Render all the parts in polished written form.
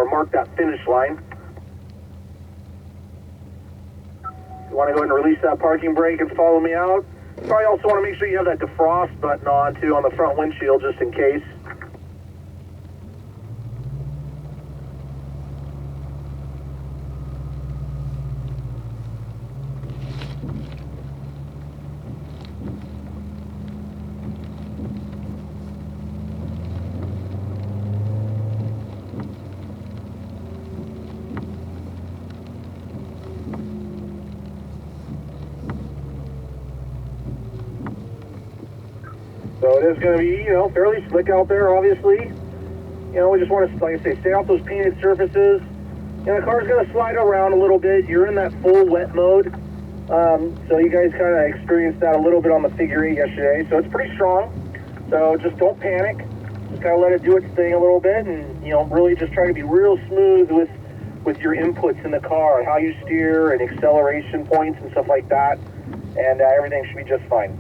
or mark that finish line. You want to go ahead and release that parking brake and follow me out. You probably also want to make sure you have that defrost button on too on the front windshield just in case. So it is going to be, fairly slick out there, obviously. We just want to, like I say, stay off those painted surfaces. The car's going to slide around a little bit. You're in that full wet mode. So you guys kind of experienced that a little bit on the Figure 8 yesterday. So it's pretty strong. So just don't panic. Just kind of let it do its thing a little bit, and really just try to be real smooth with your inputs in the car, how you steer and acceleration points and stuff like that. And everything should be just fine.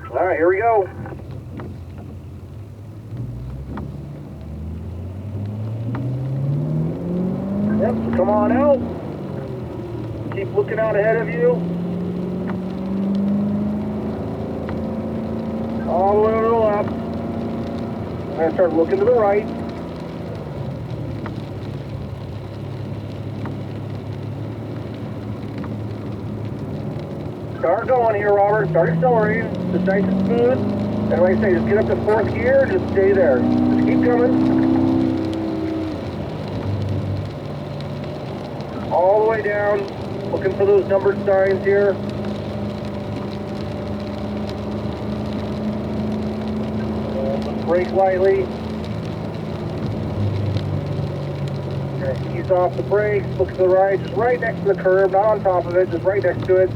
All right, here we go. Yep, so come on out. Keep looking out ahead of you. All the way to the left. I'm going to start looking to the right. Start going here, Robert. Start accelerating. Just nice and smooth. And like I say, just get up to fourth gear and just stay there. Just keep coming. All the way down. Looking for those numbered signs here. Just brake lightly. Okay, ease off the brakes. Look to the right. Just right next to the curb. Not on top of it. Just right next to it.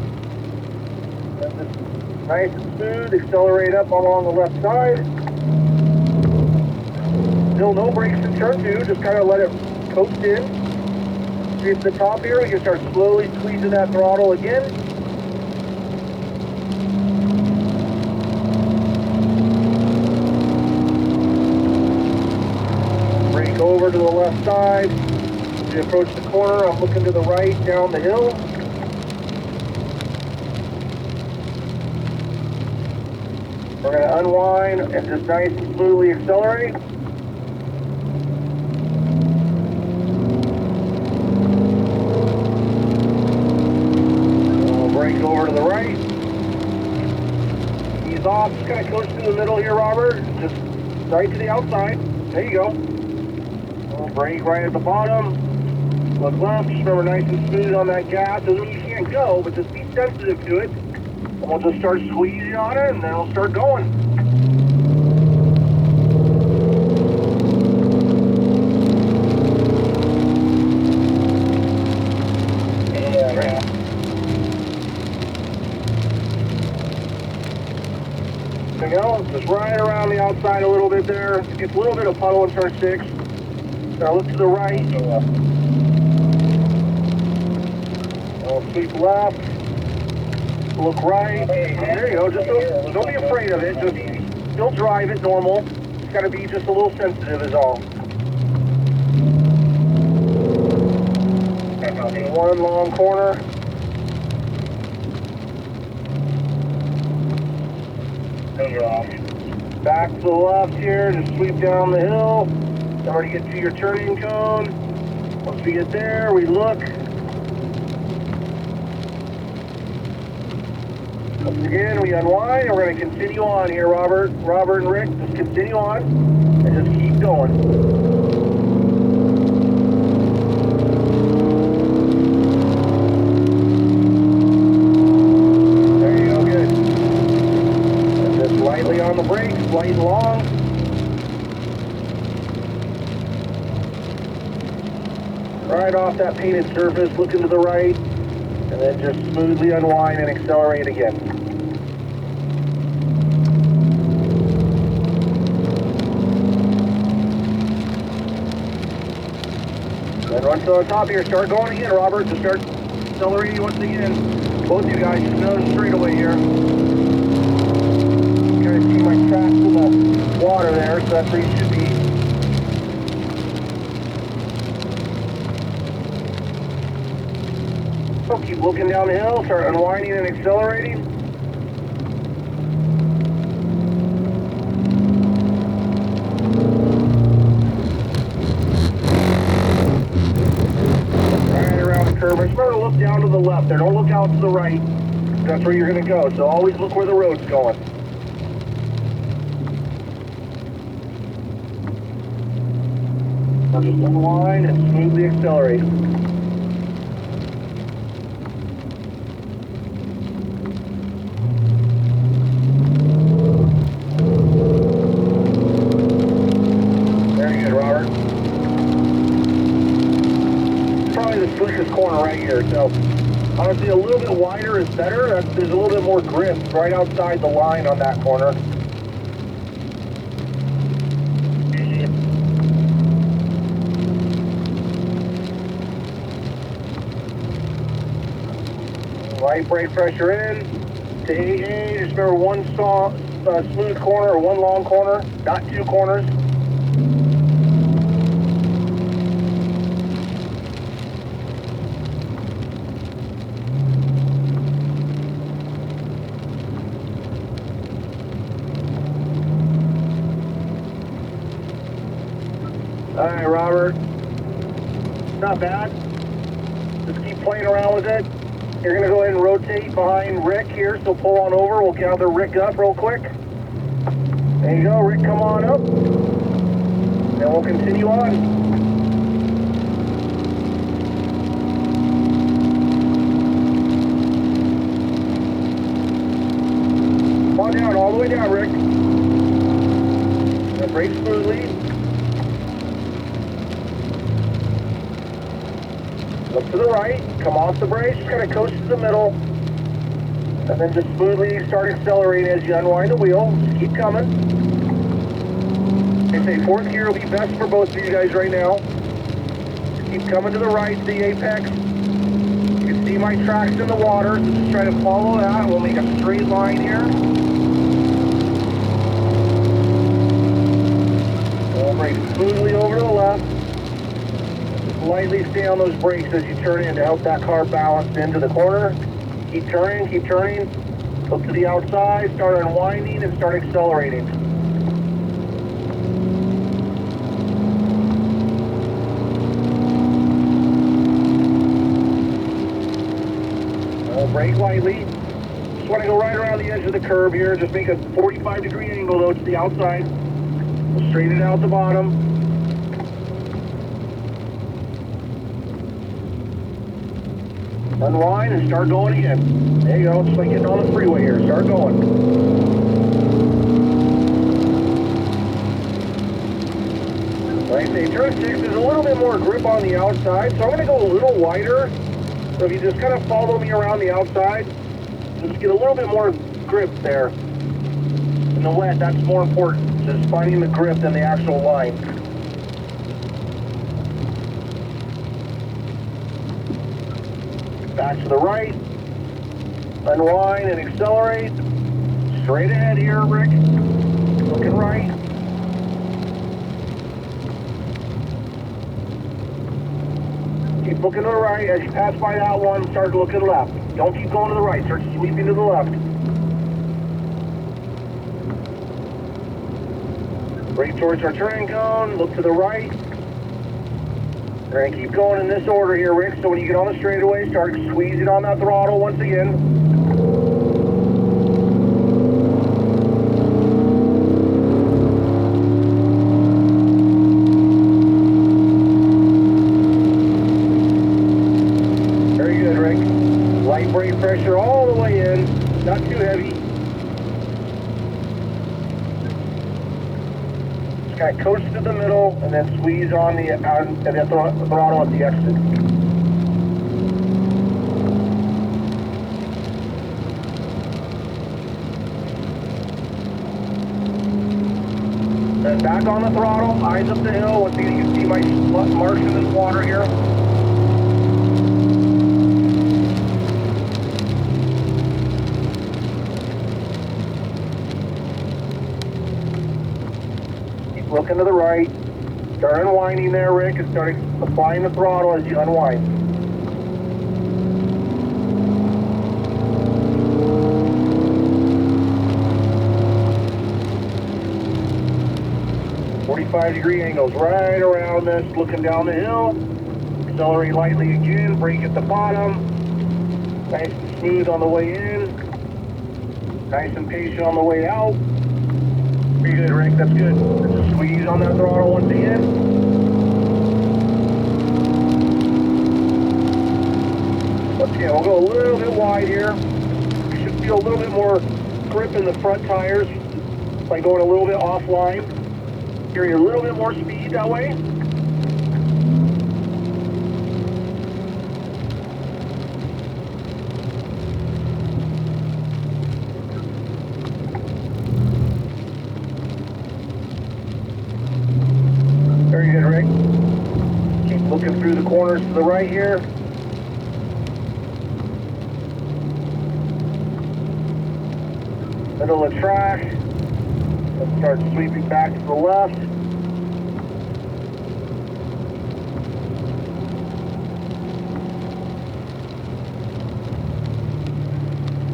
Nice and smooth, accelerate up along the left side. Still no brakes in turn 2, just kind of let it coast in. See at the top here, we can start slowly squeezing that throttle again. Brake over to the left side. As we approach the corner, I'm looking to the right, down the hill. We're going to unwind and just nice and smoothly accelerate. We'll brake over to the right. Ease off. Just kind of coast in the middle here, Robert. Just right to the outside. There you go. We'll brake right at the bottom. Look left. Just remember, nice and smooth on that gas. Doesn't mean you can't go, but just be sensitive to it. We'll just start squeezing on it, and then we'll start going. Yeah. There we go. Just right around the outside a little bit there. Gets a little bit of puddle in turn 6. Now look to the right. We'll sweep left. Look right. There you go. Just don't be afraid of it. Just still drive it normal. It's got to be just a little sensitive is all. One long corner. Back to the left here. Just sweep down the hill. Then we're going to get to your turning cone. Once we get there, we look. Once again, we unwind, and we're going to continue on here, Robert and Rick. Just continue on, and just keep going. There you go, good. And just lightly on the brakes, light and long. Right off that painted surface, looking to the right, and then just smoothly unwind and accelerate again. Then run to the top here, start going again, Robert, just start accelerating once again. Both you guys, just another straightaway here. You guys see my tracks in the water there, so that's where you should be. So keep looking down the hill, start unwinding and accelerating. Right around the curve. Remember to look down to the left there. Don't look out to the right. That's where you're going to go. So always look where the road's going. Now just unwind and smoothly accelerate. Slickest corner right here, so honestly a little bit wider is better. There's a little bit more grip right outside the line on that corner. Light brake pressure in to 8A. Just remember one smooth corner or one long corner, not two corners. Alright, Robert. Not bad. Just keep playing around with it. You're going to go ahead and rotate behind Rick here, so pull on over. We'll gather Rick up real quick. There you go, Rick, come on up. And we'll continue on. Come on down, all the way down, Rick. Now brake smoothly. Look to the right, come off the brakes, just kind of coast to the middle, and then just smoothly start accelerating as you unwind the wheel. Just keep coming. They say fourth gear will be best for both of you guys right now. Just keep coming to the right to the apex. You can see my tracks in the water, so just try to follow that. We'll make a straight line here. We'll brake smoothly over to the left. Lightly stay on those brakes as you turn in to help that car balance into the corner. Keep turning, keep turning. Look to the outside, start unwinding and start accelerating. Brake lightly. Just want to go right around the edge of the curb here. Just make a 45-degree angle though to the outside. We'll straighten it out the bottom. Unwind and start going again. There you go, just like getting on the freeway here. Start going. Like I say, turn 6 is a little bit more grip on the outside, so I'm going to go a little wider. So if you just kind of follow me around the outside, just get a little bit more grip there. In the wet, that's more important. Just finding the grip than the actual line. Back to the right, unwind and accelerate. Straight ahead here, Rick. Looking right. Keep looking to the right. As you pass by that one, start looking left. Don't keep going to the right. Start sweeping to the left. Brake towards our turning cone. Look to the right. We're going to keep going in this order here, Rick. So when you get on the straightaway, start squeezing on that throttle once again. Very good, Rick. Light brake pressure all the way in. Not too heavy. Just kind Alright, coast to the middle, and then squeeze on the throttle at the exit. Then back on the throttle, eyes up the hill. You can see my marks in this water here. Looking to the right. Start unwinding there, Rick, and start applying the throttle as you unwind. .45-degree angles right around this, looking down the hill. Accelerate lightly again, brake at the bottom. Nice and smooth on the way in. Nice and patient on the way out. Pretty good, Rick, that's good. Just squeeze on that throttle once again. Once again, we'll go a little bit wide here. You should feel a little bit more grip in the front tires by going a little bit offline. Carry a little bit more speed that way. Very good, Rick. Keep looking through the corners to the right here. Middle of the track. Let's start sweeping back to the left.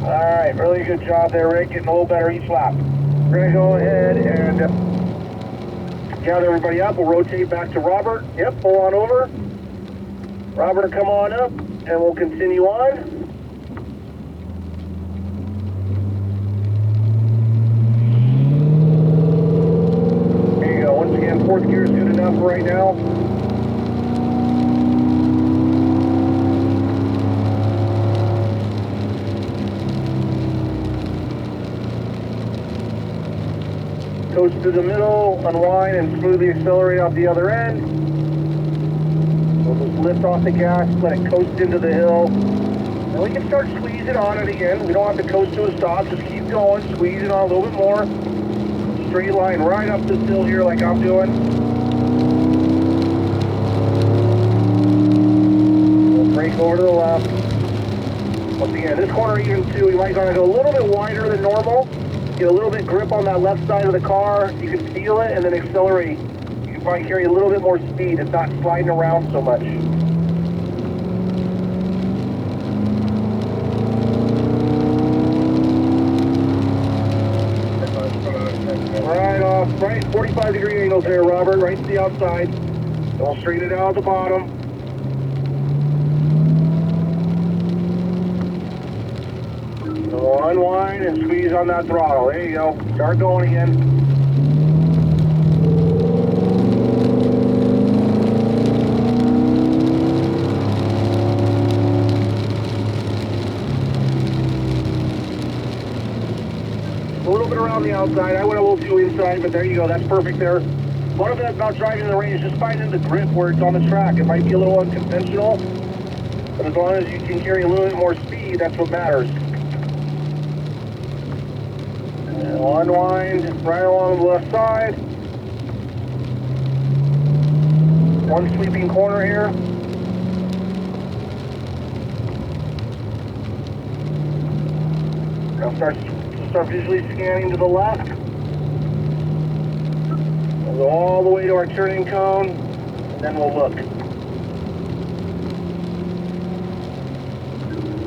Alright, really good job there, Rick. Getting a little better each lap. We're going to go ahead and gather everybody up. We'll rotate back to Robert. Yep, pull on over. Robert, come on up, and we'll continue on. There you go. Once again, fourth gear is good enough for right now. Coast to the middle, unwind, and smoothly accelerate off the other end. We'll just lift off the gas, let it coast into the hill. And we can start squeezing on it again. We don't have to coast to a stop, just keep going, squeeze it on a little bit more. Straight line right up this hill here like I'm doing. We'll brake over to the left. Once again, this corner even too, we might want to go a little bit wider than normal. Get a little bit grip on that left side of the car. You can feel it and then accelerate. You can probably carry a little bit more speed. It's not sliding around so much. Right off, right 45-degree angles there, Robert, right to the outside. And we'll straighten it out at the bottom. So unwind and squeeze on that throttle. There you go. Start going again. A little bit around the outside. I went a little too inside, but there you go. That's perfect there. One of the about driving the range, just finding the grip where it's on the track. It might be a little unconventional, but as long as you can carry a little bit more speed, that's what matters. And we'll unwind right along the left side. One sweeping corner here. Now start visually scanning to the left. We'll go all the way to our turning cone, and then we'll look.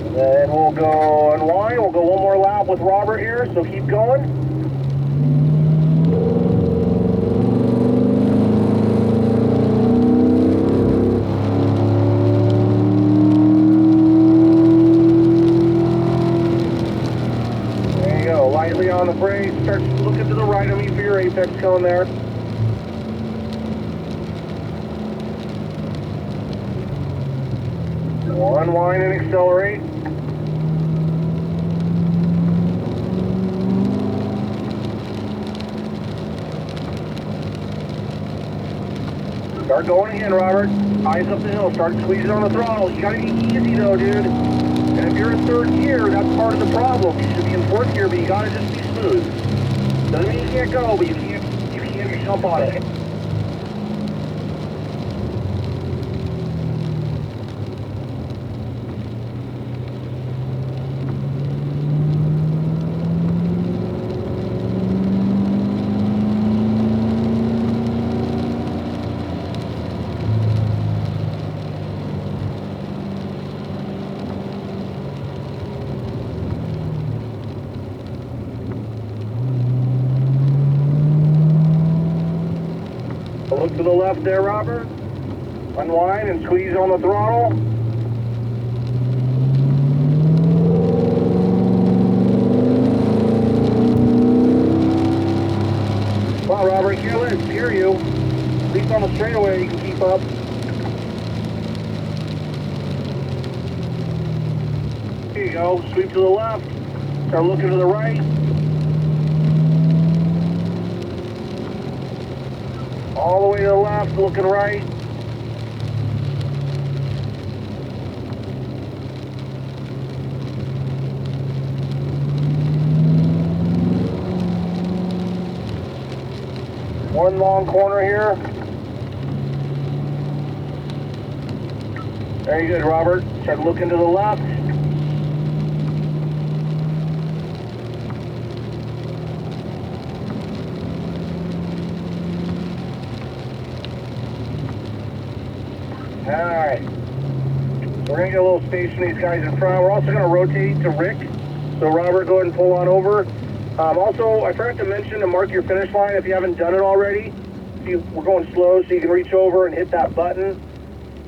And then we'll go unwind. We'll go one more lap with Robert here, so keep going. Lightly on the brake, start looking to the right of me for your apex cone there. We'll unwind and accelerate. Start going again, Robert. Eyes up the hill. Start squeezing on the throttle. You gotta be easy though, dude. And if you're in third gear, that's part of the problem. You should be in fourth gear, but you gotta just be smooth. Doesn't mean you can't go, but you can't jump on it. Look to the left there, Robert. Unwind and squeeze on the throttle. Wow, Robert, you can't let it steer you. At least on the straightaway, you can keep up. Here you go. Sweep to the left. Start looking to the right. All the way to the left, looking right. One long corner here. Very good, Robert. Start looking to the left. Alright, so we're going to get a little space from these guys in front. We're also going to rotate to Rick. So Robert, go ahead and pull on over. Also, I forgot to mention to mark your finish line if you haven't done it already. We're going slow so you can reach over and hit that button.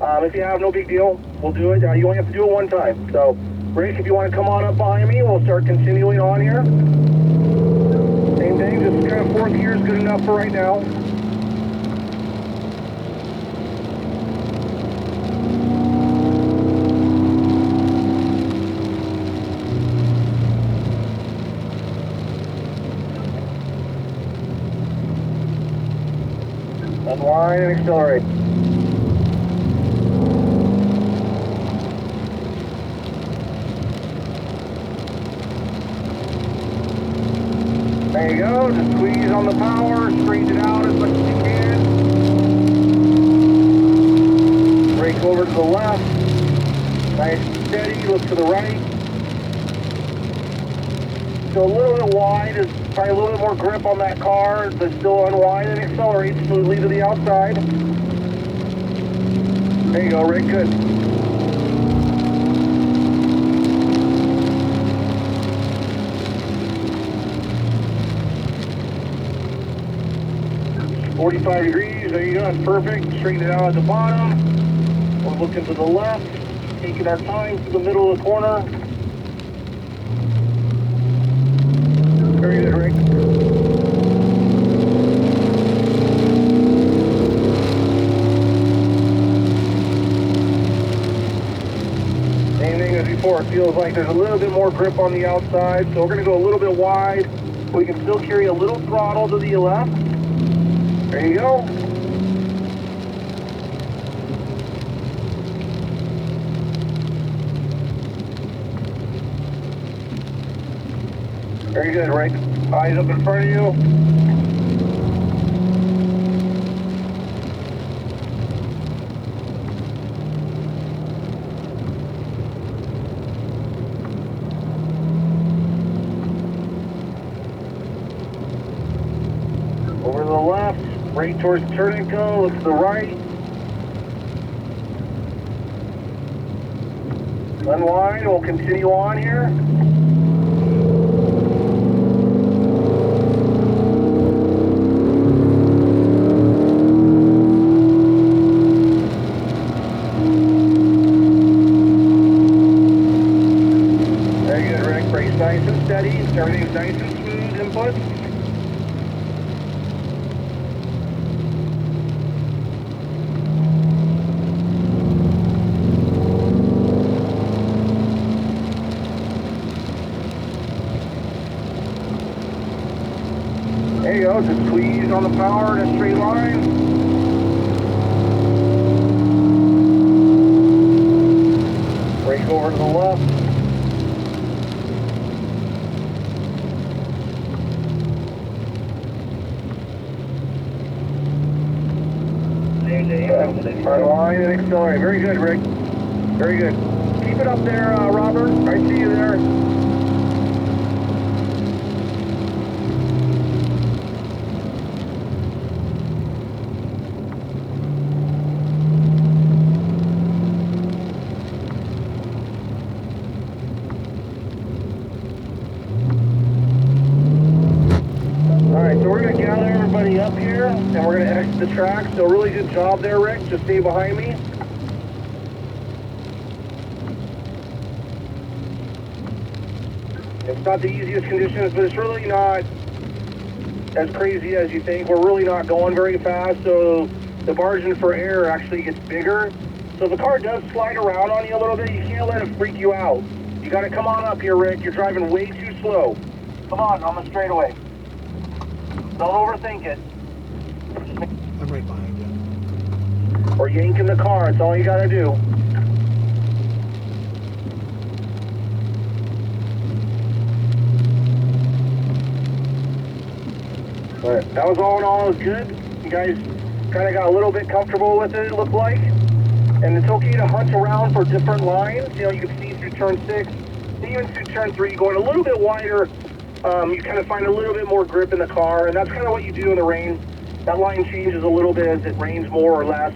If you have, no big deal. We'll do it. You only have to do it one time. So Rick, if you want to come on up behind me, we'll start continuing on here. Same thing, just kind of fourth gear is good enough for right now. Unwind and accelerate. There you go, just squeeze on the power, straighten it out as much as you can. Brake over to the left. Nice and steady, look to the right. So a little bit wide is probably a little bit more grip on that car, but still unwind and accelerate smoothly to the outside. There you go, Rick, good. "45 degrees, there you go, that's perfect. Straighten it out at the bottom. We're looking to the left, taking our time to the middle of the corner. Very good, Rick. Same thing as before. It feels like there's a little bit more grip on the outside, so we're going to go a little bit wide. We can still carry a little throttle to the left. There you go. Very good, Rick. Eyes up in front of you. Over to the left, right towards the turn and go, look to the right. Unwind, we'll continue on here. Nice and steady, everything's nice and smooth input. There you go, just squeeze on the power in a straight line. Line and accelerate. Very good, Rick. Very good. Keep it up there, Robert. I see you there. Alright, so we're going to gather everybody up here, and we're going to exit the track. So really good job there, Rick. Just stay behind me. It's not the easiest conditions, but it's really not as crazy as you think. We're really not going very fast, so the margin for error actually gets bigger. So if the car does slide around on you a little bit, you can't let it freak you out. You got to come on up here, Rick. You're driving way too slow. Come on the straightaway. Don't overthink it. I'm right behind you. Or yanking the car. It's all you got to do. But that was all in all, it was good. You guys kind of got a little bit comfortable with it looked like. And it's okay to hunt around for different lines. You know, you can see through turn 6, even through turn 3, going a little bit wider. You kind of find a little bit more grip in the car, and that's kind of what you do in the rain. That line changes a little bit as it rains more or less.